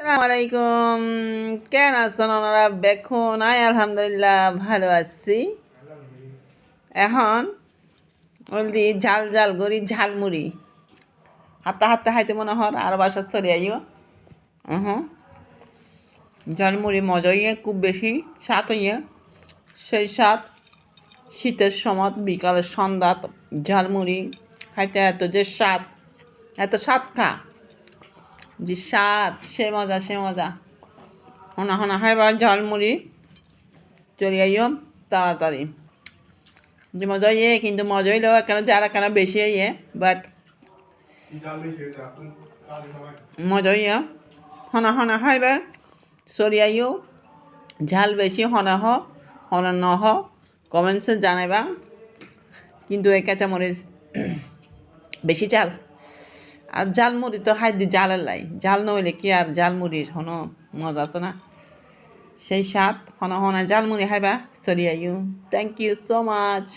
আসসালামালাইকুম। কেন আছেন ওনারা? দেখুন আলহামদুলিল্লাহ ভালো আছি। এখন ওলদি ঝাল ঝাল করি ঝালমুড়ি হাতে হাতে খাইতে মনে হয় আর বাসা চলে আইও। ঝালমুড়ি মজা হইয়ে খুব বেশি স্বাদ হইয়ে সেই স্বাদ শীতের সময় বিকালের সন্ধ্যা ঝালমুড়ি খাইতে এত স্বাদ খা যে স্বাদ সে মজা হনা হনা খাইবার ঝালমুড়ি চলে আইও তাড়াতাড়ি যে মজা ইয়ে কিন্তু মজা হইলেও এখানে যারা কেন বেশি ইয়ে বাট মজা ইয়ে হনা হনা খাইবে চলে আইও। ঝাল বেশি হনা হনা ন কমেন্টসে জানাইবা কিন্তু এই কাঁচামরিচ বেশি ঝাল আর ঝালমুড়ি তো খাই দি ঝালের লাই ঝাল নইলে কি আর ঝালমুড়ির হনো মজা আছে না সেই স্বাদ হনা হনা ঝালমুড়ি খাইবা চলি আইও। Thank you so much.